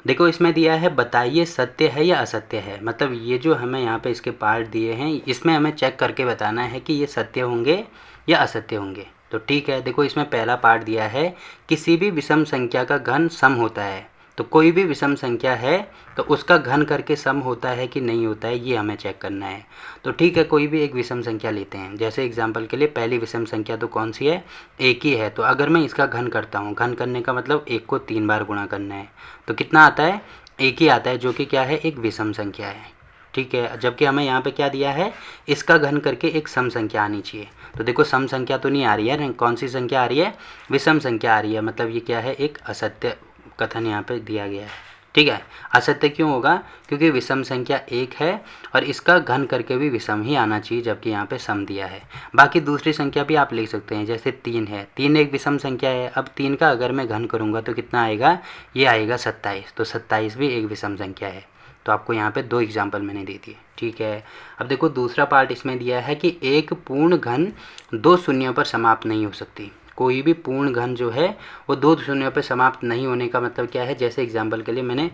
देखो इसमें दिया है बताइए सत्य है या असत्य है, मतलब ये जो हमें यहाँ पे इसके पार्ट दिए हैं इसमें हमें चेक करके बताना है कि ये सत्य होंगे या असत्य होंगे। तो ठीक है, देखो इसमें पहला पार्ट दिया है किसी भी विषम संख्या का घन सम होता है। तो कोई भी विषम संख्या है तो उसका घन करके सम होता है कि नहीं होता है, ये हमें चेक करना है। तो ठीक है, कोई भी एक विषम संख्या लेते हैं, जैसे एग्जांपल के लिए पहली विषम संख्या तो कौन सी है, एक ही है। तो अगर मैं इसका घन करता हूँ, घन करने का मतलब एक को 3 बार गुणा करना है, तो कितना आता है, एक ही आता है, जो कि क्या है, एक विषम संख्या है। ठीक है, जबकि हमें यहाँ पे क्या दिया है, इसका घन करके एक सम संख्या आनी चाहिए। तो देखो सम संख्या तो नहीं आ रही है, कौन सी संख्या आ रही है, विषम संख्या आ रही है, मतलब ये क्या है, एक असत्य कथन यहाँ पे दिया गया है। ठीक है, असत्य क्यों होगा, क्योंकि विषम संख्या एक है और इसका घन करके भी विषम ही आना चाहिए, जबकि यहाँ पे सम दिया है। बाकी दूसरी संख्या भी आप लिख सकते हैं, जैसे 3 है, 3 एक विषम संख्या है। अब 3 का अगर मैं घन करूँगा तो कितना आएगा, ये आएगा 27। तो 27 भी एक विषम संख्या है। तो आपको यहाँ पे 2 एग्जाम्पल मैंने दे दिए। ठीक है, अब देखो दूसरा पार्ट इसमें दिया है कि एक पूर्ण घन 2 शून्यों पर समाप्त नहीं हो सकती। कोई भी पूर्ण घन जो है वो 2 शून्यों पर समाप्त नहीं होने का मतलब क्या है, जैसे एग्जाम्पल के लिए मैंने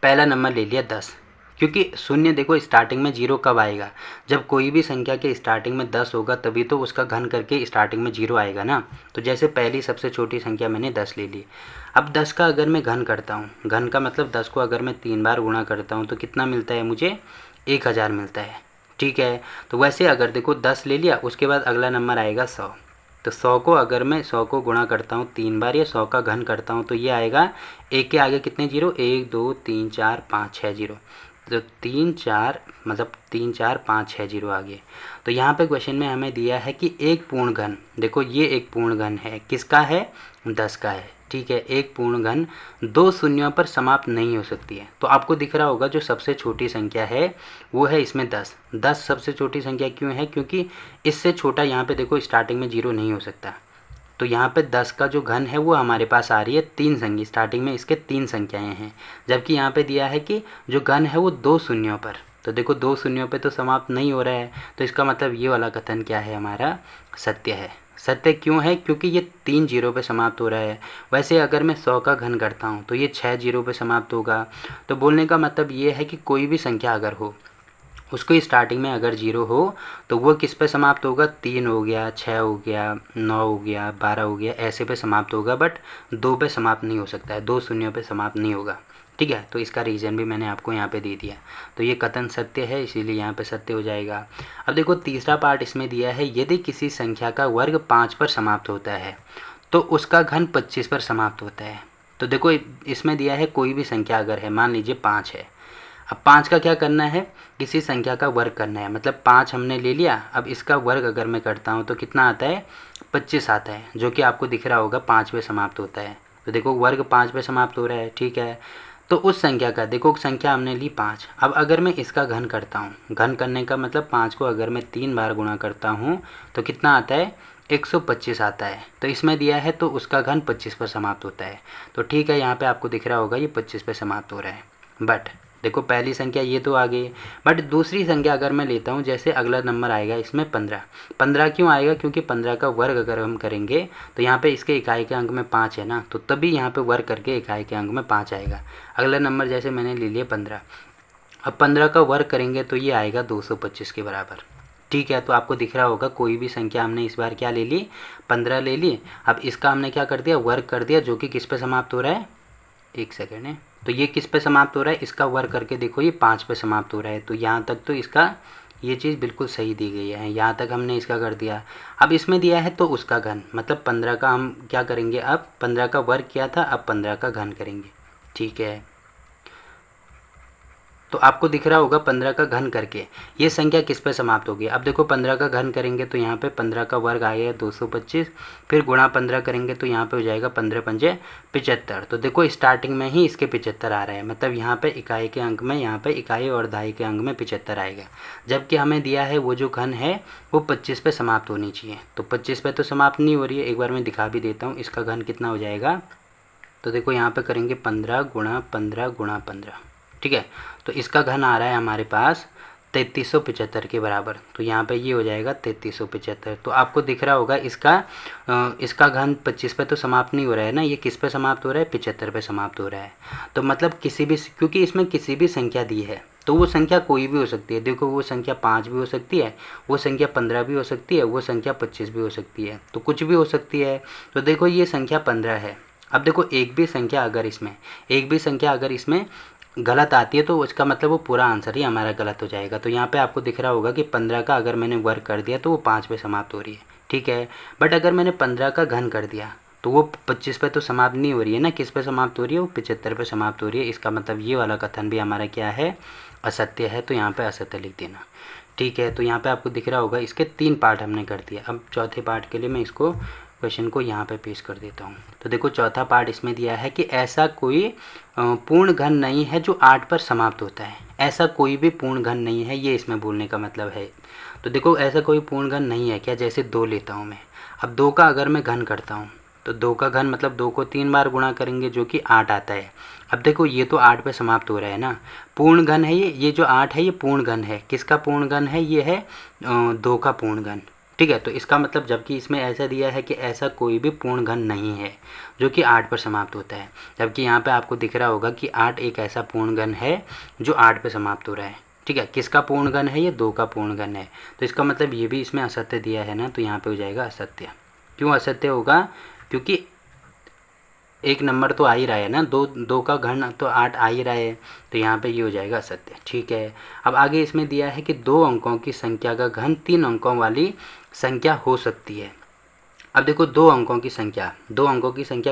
पहला नंबर ले लिया 10, क्योंकि शून्य देखो स्टार्टिंग में 0 कब आएगा, जब कोई भी संख्या के स्टार्टिंग में 10 होगा तभी तो उसका घन करके स्टार्टिंग में 0 आएगा ना। तो जैसे पहली सबसे छोटी संख्या मैंने 10 ले ली। अब 10 का अगर मैं घन करता हूँ, घन का मतलब 10 को अगर मैं 3 बार गुणा करता हूँ तो कितना मिलता है मुझे, 1000 मिलता है। ठीक है, तो वैसे अगर देखो 10 ले लिया, उसके बाद अगला नंबर आएगा 100। तो 100 को अगर मैं 100 को गुणा करता हूँ 3 बार या 100 का घन करता हूँ तो ये आएगा, एक के आगे कितने जीरो, 1 2 3 4 5 6 जीरो। तो 3 4 मतलब 3 4 5 6 जीरो आ गए। तो यहाँ पे क्वेश्चन में हमें दिया है कि एक पूर्ण घन, देखो ये एक पूर्ण घन है, किसका है, 10 का है। ठीक है, एक पूर्ण घन 2 शून्यों पर समाप्त नहीं हो सकती है। तो आपको दिख रहा होगा जो सबसे छोटी संख्या है वो है इसमें 10। 10 सबसे छोटी संख्या क्यों है, क्योंकि इससे छोटा यहाँ पे देखो स्टार्टिंग में 0 नहीं हो सकता। तो यहाँ पे 10 का जो घन है वो हमारे पास आ रही है 3 संख्या, स्टार्टिंग में इसके 3 संख्याएं हैं, जबकि यहाँ पे दिया है कि जो घन है वो 2 शून्यों पर। तो देखो 2 शून्यों पे तो समाप्त नहीं हो रहा है, तो इसका मतलब ये वाला कथन क्या है, हमारा सत्य है। सत्य क्यों है, क्योंकि ये 3 जीरो पे समाप्त हो रहा है। वैसे अगर मैं 100 का घन करता हूँ तो ये 6 जीरो पे समाप्त होगा। तो बोलने का मतलब ये है कि कोई भी संख्या अगर हो, उसको स्टार्टिंग में अगर 0 हो तो वो किस पे समाप्त होगा, 3 हो गया, 6 हो गया, 9 हो गया, 12 हो गया, ऐसे पे समाप्त होगा, बट 2 पे समाप्त नहीं हो सकता है, 2 शून्यों पे समाप्त नहीं होगा। ठीक है, तो इसका रीज़न भी मैंने आपको यहाँ पे दे दिया। तो ये कथन सत्य है, इसीलिए यहाँ पे सत्य हो जाएगा। अब देखो तीसरा पार्ट इसमें दिया है, यदि किसी संख्या का वर्ग 5 पर समाप्त होता है तो उसका घन 25 पर समाप्त होता है। तो देखो इसमें दिया है कोई भी संख्या अगर है, मान लीजिए 5 है। अब 5 का क्या करना है, किसी संख्या का वर्ग करना है, मतलब 5 हमने ले लिया, अब इसका वर्ग अगर मैं करता हूँ तो कितना आता है, 25 आता है, जो कि आपको दिख रहा होगा 5 पे समाप्त होता है। तो देखो वर्ग 5 पे समाप्त हो रहा है। ठीक है, तो उस संख्या का, देखो संख्या हमने ली 5, अब अगर मैं इसका घन करता हूँ, घन करने का मतलब 5 को अगर मैं 3 बार गुणा करता हूँ तो कितना आता है, 125 आता है। तो इसमें दिया है तो उसका घन 25 पर समाप्त होता है। तो ठीक है, यहाँ पे आपको दिख रहा होगा ये 25 पे समाप्त हो रहा है। बट देखो पहली संख्या ये तो आ गई, बट दूसरी संख्या अगर मैं लेता हूँ, जैसे अगला नंबर आएगा इसमें 15। 15 क्यों आएगा, क्योंकि 15 का वर्ग अगर हम करेंगे तो यहाँ पे इसके इकाई के अंक में 5 है ना, तो तभी यहाँ पे वर्ग करके इकाई के अंक में 5 आएगा। अगला नंबर जैसे मैंने ले लिया 15, अब 15 का वर्ग करेंगे तो ये आएगा 225 के बराबर। ठीक है, तो आपको दिख रहा होगा कोई भी संख्या हमने इस बार क्या ले ली, 15 ले ली। अब इसका हमने क्या कर दिया, वर्ग कर दिया, जो कि किस पे समाप्त हो रहा है, एक सेकेंड है, तो ये किस पे समाप्त हो रहा है, इसका वर्ग करके देखो ये 5 पे समाप्त हो रहा है। तो यहाँ तक तो इसका ये चीज़ बिल्कुल सही दी गई है, यहाँ तक हमने इसका कर दिया। अब इसमें दिया है तो उसका घन, मतलब 15 का हम क्या करेंगे, अब 15 का वर्ग किया था, अब 15 का घन करेंगे। ठीक है, तो आपको दिख रहा होगा 15 का घन करके ये संख्या किस पे समाप्त होगी। अब देखो 15 का घन करेंगे तो यहाँ पे 15 का वर्ग आ गया 225, फिर गुणा 15 करेंगे तो यहाँ पे हो जाएगा 15 पंजे 75। तो देखो स्टार्टिंग में ही इसके 75 आ रहा है, मतलब यहाँ पे इकाई के अंक में, यहाँ पे इकाई और दहाई के अंक में 75 आएगा। जबकि हमें दिया है वो जो घन है वो 25 पे समाप्त होनी चाहिए, तो 25 पे तो समाप्त नहीं हो रही है। एक बार मैं दिखा भी देता हूँ इसका घन कितना हो जाएगा। तो देखो यहाँ पे करेंगे 15 गुणा 15 गुणा 15। ठीक है, तो इसका घन आ रहा है हमारे पास 3375 के बराबर। तो यहाँ पे ये हो जाएगा 3375। तो आपको दिख रहा होगा इसका घन 25 पे तो समाप्त नहीं हो रहा है ना, ये किस पे समाप्त हो रहा है, 75 पे समाप्त हो रहा है। तो मतलब क्योंकि इसमें किसी भी संख्या दी है तो वो संख्या कोई भी हो सकती है। देखो वो संख्या 5 भी हो सकती है, वो संख्या 15 भी हो सकती है, वो संख्या 25 भी हो सकती है, तो कुछ भी हो सकती है। तो देखो ये संख्या 15 है। अब देखो एक भी संख्या अगर इसमें गलत आती है तो उसका मतलब वो पूरा आंसर ही हमारा गलत हो जाएगा। तो यहाँ पे आपको दिख रहा होगा कि 15 का अगर मैंने वर्ग कर दिया तो वो 5 पे समाप्त हो रही है, ठीक है। बट अगर मैंने 15 का घन कर दिया तो वो 25 पे तो समाप्त नहीं हो रही है ना, किस पे समाप्त हो रही है, वो 75 पे समाप्त हो रही है। इसका मतलब ये वाला कथन भी हमारा क्या है, असत्य है। तो यहाँ पे असत्य लिख देना, ठीक है। तो यहाँ पे आपको दिख रहा होगा इसके 3 पार्ट हमने कर दिया। अब चौथे पार्ट के लिए मैं इसको क्वेश्चन को यहाँ पे पेश कर देता हूँ। तो देखो चौथा पार्ट इसमें दिया है कि ऐसा कोई पूर्ण घन नहीं है जो 8 पर समाप्त होता है। ऐसा कोई भी पूर्ण घन नहीं है, ये इसमें बोलने का मतलब है। तो देखो ऐसा कोई पूर्ण घन नहीं है क्या, जैसे 2 लेता हूँ मैं। अब 2 का अगर मैं घन करता हूँ तो 2 का घन मतलब 2 को 3 बार गुणा करेंगे जो कि 8 आता है। अब देखो ये तो 8 पे समाप्त हो रहा है ना, पूर्ण घन है ये जो 8 है ये पूर्ण घन है। किसका पूर्ण घन है, ये है 2 का पूर्ण घन, ठीक है। तो इसका मतलब जबकि इसमें ऐसा दिया है कि ऐसा कोई भी पूर्ण घन नहीं है जो कि 8 पर समाप्त होता है, जबकि यहाँ पे आपको दिख रहा होगा कि 8 एक ऐसा पूर्ण घन है जो 8 पे समाप्त हो रहा है, ठीक है। किसका पूर्ण घन है, ये 2 का पूर्ण घन है। तो इसका मतलब ये भी इसमें असत्य दिया है ना, तो यहाँ पे हो जाएगा असत्य। क्यों असत्य होगा, क्योंकि एक नंबर तो आ ही रहा है ना, 2 का घन तो 8 आ ही रहा है। तो यहाँ पे ये हो जाएगा असत्य, ठीक है। अब आगे इसमें दिया है कि 2 अंकों की संख्या का घन 3 अंकों वाली संख्या हो सकती है। अब देखो 2 अंकों की संख्या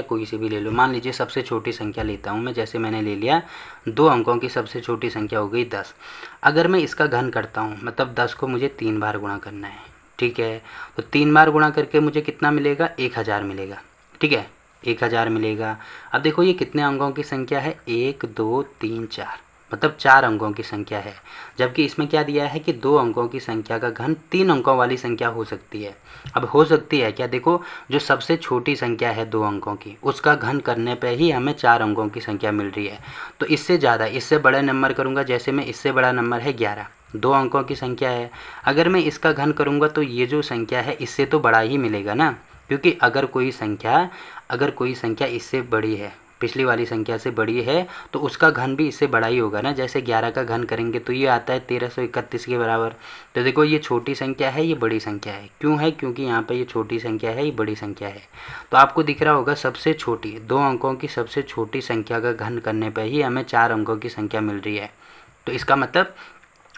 कोई सी भी ले लो। मान लीजिए सबसे छोटी संख्या लेता हूँ मैं, जैसे मैंने ले लिया 2 अंकों की सबसे छोटी संख्या हो गई 10। अगर मैं इसका घन करता हूँ मतलब 10 को मुझे 3 बार गुणा करना है, ठीक है। तो 3 बार गुणा करके मुझे कितना मिलेगा, 1000 मिलेगा, ठीक है, 1000 मिलेगा। अब देखो ये कितने अंकों की संख्या है, 1 2 3 4, मतलब 4 अंकों की संख्या है। जबकि इसमें क्या दिया है कि 2 अंकों की संख्या का घन 3 अंकों वाली संख्या हो सकती है। अब हो सकती है क्या, देखो जो सबसे छोटी संख्या है 2 अंकों की, उसका घन करने पे ही हमें 4 अंकों की संख्या मिल रही है। तो इससे ज़्यादा, इससे बड़ा नंबर करूँगा, जैसे मैं इससे बड़ा नंबर है 11, 2 अंकों की संख्या है। अगर मैं इसका घन करूँगा तो ये जो संख्या है इससे तो बड़ा ही मिलेगा ना, क्योंकि अगर कोई संख्या इससे बड़ी है, पिछली वाली संख्या से बड़ी है, तो उसका घन भी इससे बड़ा ही होगा ना। जैसे 11 का घन करेंगे तो ये आता है 1331 के बराबर। तो देखो ये छोटी संख्या है, ये बड़ी संख्या है। क्यों है, क्योंकि यहाँ पे ये छोटी संख्या है, ये बड़ी संख्या है। तो आपको दिख रहा होगा सबसे छोटी 2 अंकों की सबसे छोटी संख्या का घन करने पर ही हमें 4 अंकों की संख्या मिल रही है। तो इसका मतलब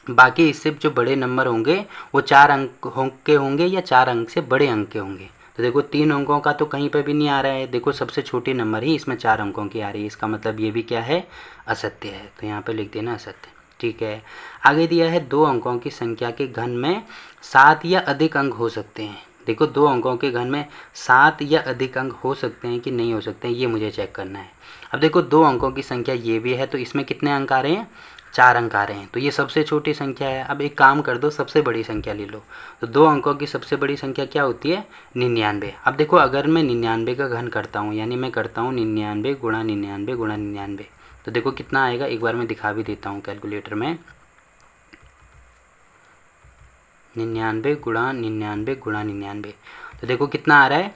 बाकी इससे जो बड़े नंबर होंगे वो 4 अंक के होंगे या 4 अंक से बड़े अंक के होंगे। तो देखो 3 अंकों का तो कहीं पे भी नहीं आ रहा है, देखो सबसे छोटी नंबर ही इसमें 4 अंकों की आ रही है। इसका मतलब ये भी क्या है, असत्य है। तो यहाँ पे लिख देना असत्य, ठीक है। आगे दिया है 2 अंकों की संख्या के घन में 7 या अधिक अंक हो सकते हैं। देखो 2 अंकों के घन में 7 या अधिक अंक हो सकते हैं कि नहीं हो सकते हैं, ये मुझे चेक करना है। अब देखो 2 अंकों की संख्या ये भी है, तो इसमें कितने अंक आ रहे हैं, 4 अंक आ रहे हैं। तो ये सबसे छोटी संख्या है। अब एक काम कर दो, सबसे बड़ी संख्या ले लो। तो 2 अंकों की सबसे बड़ी संख्या क्या होती है, 99। अब देखो अगर मैं 99 का घन करता हूँ, यानी मैं करता हूँ 99 गुणा 99 गुणा 99, तो देखो कितना आएगा, एक बार मैं दिखा भी देता हूँ कैलकुलेटर में। 99 गुणा 99 गुणा 99, तो देखो कितना आ रहा है,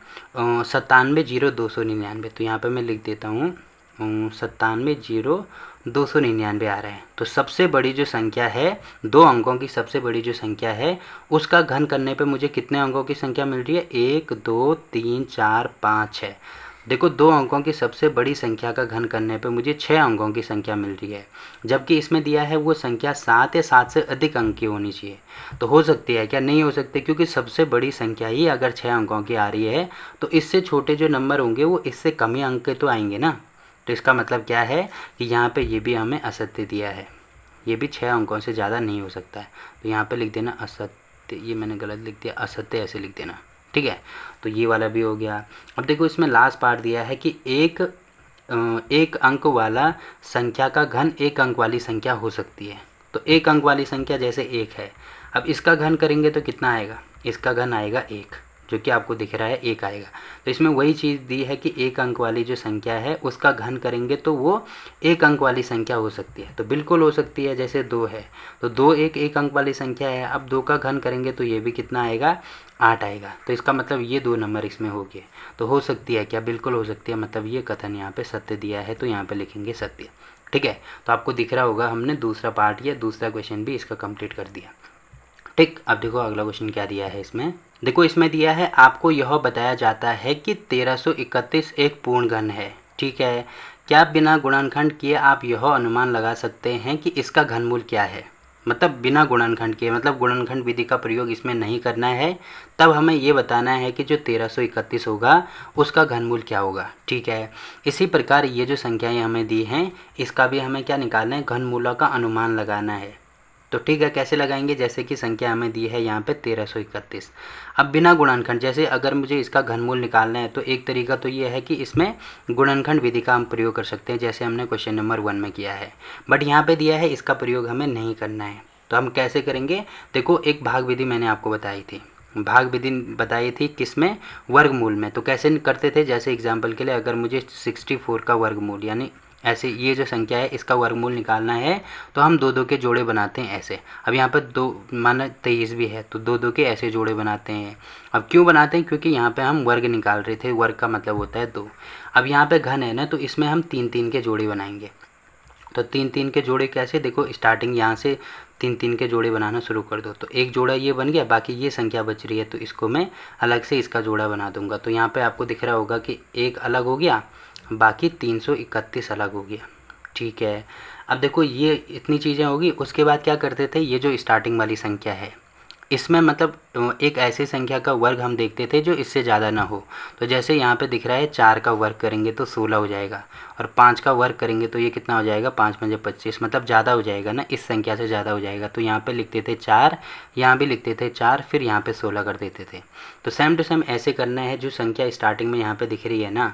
97,0299। तो यहाँ पे मैं लिख देता हूँ 97,0299 आ रहा है। तो सबसे बड़ी जो संख्या है, 2 अंकों की सबसे बड़ी जो संख्या है, उसका घन करने पे मुझे कितने अंकों की संख्या मिल रही है, 1 2 3 4 5 6। देखो 2 अंकों की सबसे बड़ी संख्या का घन करने पे मुझे 6 अंकों की संख्या मिल रही है। जबकि इसमें दिया है वो संख्या 7 या 7 से अधिक अंक की होनी चाहिए। तो हो सकती है क्या, नहीं हो सकती, क्योंकि सबसे बड़ी संख्या ही अगर 6 अंकों की आ रही है तो इससे छोटे जो नंबर होंगे वो इससे कम ही अंक के तो आएंगे ना। तो इसका मतलब क्या है कि यहाँ पे ये भी हमें असत्य दिया है, ये भी 6 अंकों से ज़्यादा नहीं हो सकता है। तो यहाँ पे लिख देना असत्य, ये मैंने गलत लिख दिया, असत्य ऐसे लिख देना, ठीक है। तो ये वाला भी हो गया। अब देखो इसमें लास्ट पार्ट दिया है कि एक अंक वाला संख्या का घन 1 अंक वाली संख्या हो सकती है। तो 1 अंक वाली संख्या जैसे 1 है, अब इसका घन करेंगे तो कितना आएगा, इसका घन आएगा 1, जो कि आपको दिख रहा है 1 आएगा। तो इसमें वही चीज़ दी है कि 1 अंक वाली जो संख्या है उसका घन करेंगे तो वो 1 अंक वाली संख्या हो सकती है। तो बिल्कुल हो सकती है, जैसे 2 है तो 2 1 अंक वाली संख्या है। अब 2 का घन करेंगे तो ये भी कितना आएगा, 8 आएगा। तो इसका मतलब ये 2 नंबर इसमें हो गए। तो हो सकती है क्या, बिल्कुल हो सकती है, मतलब ये कथन यहाँ पे सत्य दिया है तो यहाँ पे लिखेंगे सत्य। ठीक है, तो आपको दिख रहा होगा हमने दूसरा पार्ट या दूसरा क्वेश्चन भी इसका कंप्लीट कर दिया। ठीक, अब देखो अगला क्वेश्चन क्या दिया है इसमें। देखो इसमें दिया है आपको यह बताया जाता है कि 1331 एक पूर्ण घन है। ठीक है, क्या बिना गुणनखंड किए आप यह अनुमान लगा सकते हैं कि इसका घनमूल क्या है। मतलब बिना गुणनखंड किए, मतलब गुणनखंड विधि का प्रयोग इसमें नहीं करना है, तब हमें ये बताना है कि जो 1331 होगा उसका घनमूल क्या होगा। ठीक है, इसी प्रकार ये जो संख्याएं हमें दी हैं इसका भी हमें क्या निकालना है, घनमूलों का अनुमान लगाना है। तो ठीक है, कैसे लगाएंगे, जैसे कि संख्या हमें दी है यहाँ पे 1331। अब बिना गुणनखंड, जैसे अगर मुझे इसका घनमूल निकालना है तो एक तरीका तो ये है कि इसमें गुणनखंड विधि का हम प्रयोग कर सकते हैं, जैसे हमने क्वेश्चन नंबर 1 में किया है। बट यहाँ पे दिया है इसका प्रयोग हमें नहीं करना है, तो हम कैसे करेंगे। देखो एक भाग विधि मैंने आपको बताई थी, भाग विधि बताई थी किसमें, वर्गमूल में। तो कैसे करते थे, जैसे एग्जाम्पल के लिए अगर मुझे 64 का वर्गमूल यानी ऐसे ये जो संख्या है इसका वर्गमूल निकालना है तो हम 2 2 के जोड़े बनाते हैं ऐसे। अब यहाँ पर 2 माना 23 भी है तो 2 2 के ऐसे जोड़े बनाते हैं। अब क्यों बनाते हैं, क्योंकि यहाँ पे हम वर्ग निकाल रहे थे, वर्ग का मतलब होता है 2। अब यहाँ पे घन है ना, तो इसमें हम 3 3 के जोड़े बनाएंगे। तो 3 3 के जोड़े कैसे, देखो स्टार्टिंग यहाँ से 3 3 के जोड़े बनाना शुरू कर दो। तो एक जोड़ा ये बन गया, बाकी ये संख्या बच रही है तो इसको मैं अलग से इसका जोड़ा बना दूंगा। तो यहाँ पे आपको दिख रहा होगा कि एक अलग हो गया, बाकी 331 अलग हो गया। ठीक है, अब देखो ये इतनी चीज़ें होगी। उसके बाद क्या करते थे, ये जो स्टार्टिंग वाली संख्या है इसमें मतलब एक ऐसी संख्या का वर्ग हम देखते थे जो इससे ज़्यादा ना हो। तो जैसे यहाँ पे दिख रहा है 4 का वर्ग करेंगे तो 16 हो जाएगा, और 5 का वर्ग करेंगे तो ये कितना हो जाएगा, 5 पंजे 25, मतलब ज़्यादा हो जाएगा ना, इस संख्या से ज़्यादा हो जाएगा। तो यहाँ पे लिखते थे 4, यहाँ भी लिखते थे 4, फिर यहाँ पे 16 कर देते थे। तो सेम टू सेम ऐसे करना है, जो संख्या स्टार्टिंग में यहाँ पे दिख रही है ना,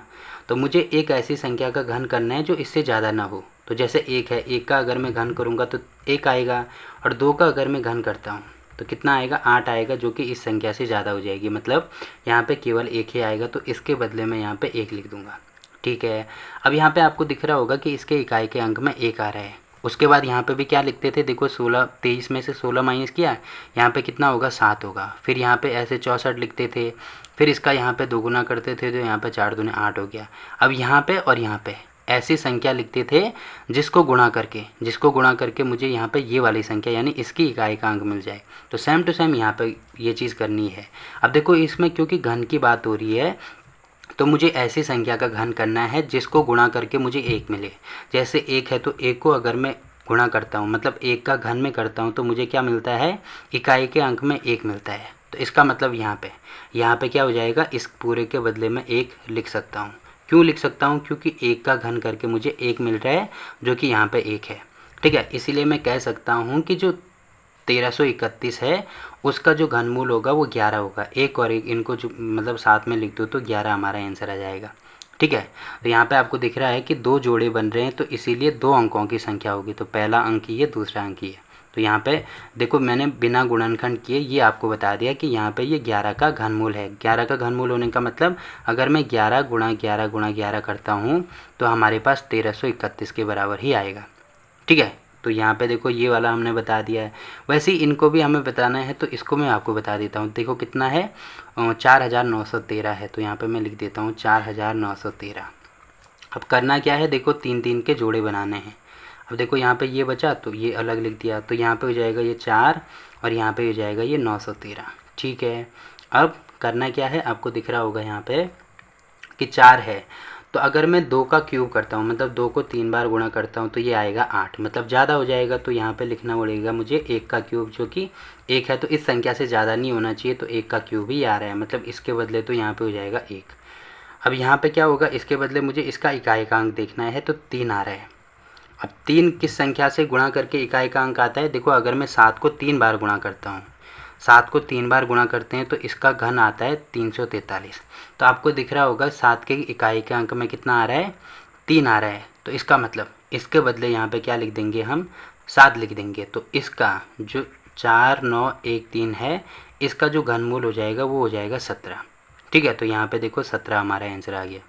तो मुझे एक ऐसी संख्या का घन करना है जो इससे ज़्यादा ना हो। तो जैसे 1 है, 1 का अगर मैं घन करूँगा तो 1 आएगा, और 2 का अगर मैं घन करता हूँ तो कितना आएगा, 8 आएगा, जो कि इस संख्या से ज़्यादा हो जाएगी। मतलब यहाँ पे केवल 1 ही आएगा, तो इसके बदले में यहाँ पे 1 लिख दूंगा। ठीक है, अब यहाँ पे आपको दिख रहा होगा कि इसके इकाई के अंक में 1 आ रहा है। उसके बाद यहाँ पे भी क्या लिखते थे, देखो 16 23 में से 16 माइनस किया, यहाँ पे कितना होगा, 7 होगा। फिर यहाँ पे ऐसे 64 लिखते थे, फिर इसका यहाँ पे दोगुना करते थे तो यहाँ पे 4 दूने 8 हो गया। अब यहाँ पे और यहाँ पे ऐसी संख्या लिखते थे जिसको गुणा करके मुझे यहाँ पे ये वाली संख्या यानी इसकी इकाई का अंक मिल जाए। तो सेम टू सेम यहाँ पे ये चीज़ करनी है। अब देखो इसमें क्योंकि घन की बात हो रही है तो मुझे ऐसी संख्या का घन करना है जिसको गुणा करके मुझे 1 मिले। जैसे 1 है तो 1 को अगर मैं गुणा करता हूँ, मतलब 1 का घन में करता हूँ, तो मुझे क्या मिलता है, इकाई के अंक में 1 मिलता है। तो इसका मतलब यहाँ पे क्या हो जाएगा, इस पूरे के बदले में 1 लिख सकता हूँ। क्यों लिख सकता हूँ, क्योंकि 1 का घन करके मुझे 1 मिल रहा है, जो कि यहाँ पे 1 है। ठीक है, इसीलिए मैं कह सकता हूँ कि जो 1331 है उसका जो घनमूल होगा वो 11 होगा। 1 और 1 इनको जो मतलब साथ में लिख दो तो 11 हमारा आंसर आ जाएगा। ठीक है, तो यहाँ पे आपको दिख रहा है कि 2 जोड़े बन रहे हैं, तो इसीलिए 2 अंकों की संख्या होगी। तो पहला अंक ये, दूसरा अंक ये। तो यहाँ पे देखो मैंने बिना गुणनखंड किए ये आपको बता दिया कि यहाँ पे ये 11 का घनमूल है। 11 का घनमूल होने का मतलब अगर मैं 11 गुणा 11 गुणा 11 करता हूँ तो हमारे पास 1331 के बराबर ही आएगा। ठीक है, तो यहाँ पे देखो ये वाला हमने बता दिया है। वैसे ही इनको भी हमें बताना है, तो इसको मैं आपको बता देता हूँ। देखो कितना है, 4913 है, तो यहाँ पे मैं लिख देता हूँ 4913। अब करना क्या है, देखो 3 3 के जोड़े बनाने हैं। अब देखो यहाँ पे ये बचा तो ये अलग लिख दिया, तो यहाँ पे हो जाएगा ये 4 और यहाँ पे हो जाएगा ये 913। ठीक है, अब करना क्या है, आपको दिख रहा होगा यहाँ पे कि 4 है, तो अगर मैं 2 का क्यूब करता हूँ, मतलब 2 को 3 बार गुणा करता हूँ तो ये आएगा 8, मतलब ज़्यादा हो जाएगा। तो यहाँ पे लिखना पड़ेगा मुझे 1 का क्यूब, जो कि 1 है, तो इस संख्या से ज़्यादा नहीं होना चाहिए, तो 1 का क्यूब ही आ रहा है, मतलब इसके बदले तो यहाँ पे हो जाएगा 1। अब यहाँ पे क्या होगा, इसके बदले मुझे इसका इकाई का अंक देखना है, तो 3 आ रहा है। अब 3 किस संख्या से गुणा करके इकाई का अंक आता है, देखो अगर मैं 7 को 3 बार गुणा करता हूँ, 7 को 3 बार गुणा करते हैं तो इसका घन आता है 343। तो आपको दिख रहा होगा 7 के इकाई के अंक में कितना आ रहा है, 3 आ रहा है। तो इसका मतलब इसके बदले यहाँ पे क्या लिख देंगे हम, 7 लिख देंगे। तो इसका जो 4913 है इसका जो घनमूल हो जाएगा वो हो जाएगा 17। ठीक है, तो यहाँ पे देखो 17 हमारा आंसर आ गया।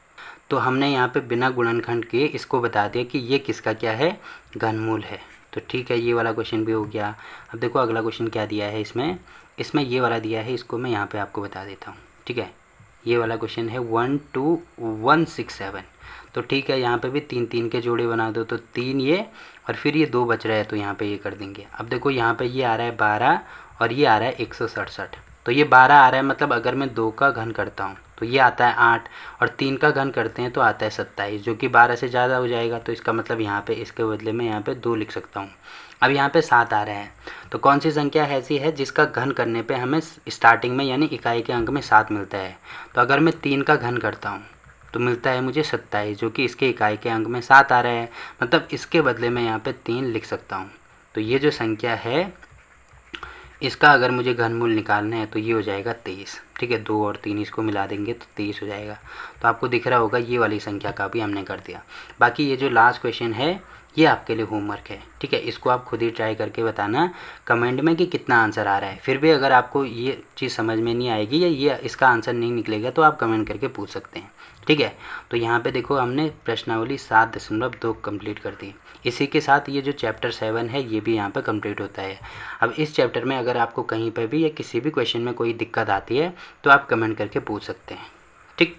तो हमने यहाँ पे बिना गुणनखंड के इसको बता दिया कि ये किसका क्या है, घनमूल है। तो ठीक है, ये वाला क्वेश्चन भी हो गया। अब देखो अगला क्वेश्चन क्या दिया है इसमें ये वाला दिया है, इसको मैं यहाँ पे आपको बता देता हूँ। ठीक है, ये वाला क्वेश्चन है 12167। तो ठीक है, यहाँ पे भी 3 3 के जोड़े बना दो, तो 3 ये और फिर ये 2 बच रहा है, तो यहाँ पे ये कर देंगे। अब देखो यहाँ पे ये आ रहा है 12 और ये आ रहा है 167। तो ये 12 आ रहा है, मतलब अगर मैं 2 का घन करता हूँ तो ये आता है 8 और 3 का घन करते हैं तो आता है 27, जो कि 12 से ज़्यादा हो जाएगा। तो इसका मतलब यहाँ पे इसके बदले में यहाँ पे 2 लिख सकता हूँ। अब यहाँ पे 7 आ रहा है, तो कौन सी संख्या ऐसी है जिसका घन करने पे हमें स्टार्टिंग में यानी इकाई के अंक में 7 मिलता है। तो अगर मैं 3 का घन करता हूँ तो मिलता है मुझे 27, जो कि इसके इकाई के अंक में 7 आ रहा है, मतलब इसके बदले में यहाँ पे 3 लिख सकता हूँ। तो ये जो संख्या है इसका अगर मुझे घनमूल निकालना है तो ये हो जाएगा 23। ठीक है, 2 और 3 इसको मिला देंगे तो 23 हो जाएगा। तो आपको दिख रहा होगा ये वाली संख्या का भी हमने कर दिया। बाकी ये जो लास्ट क्वेश्चन है ये आपके लिए होमवर्क है। ठीक है, इसको आप खुद ही ट्राई करके बताना कमेंट में कि कितना आंसर आ रहा है। फिर भी अगर आपको ये चीज़ समझ में नहीं आएगी या ये इसका आंसर नहीं निकलेगा तो आप कमेंट करके पूछ सकते हैं। ठीक है, तो यहाँ पे देखो हमने प्रश्नावली 7.2 कंप्लीट कर दी। इसी के साथ ये जो चैप्टर 7 है ये भी यहाँ पे कंप्लीट होता है। अब इस चैप्टर में अगर आपको कहीं पर भी या किसी भी क्वेश्चन में कोई दिक्कत आती है तो आप कमेंट करके पूछ सकते हैं। ठीक।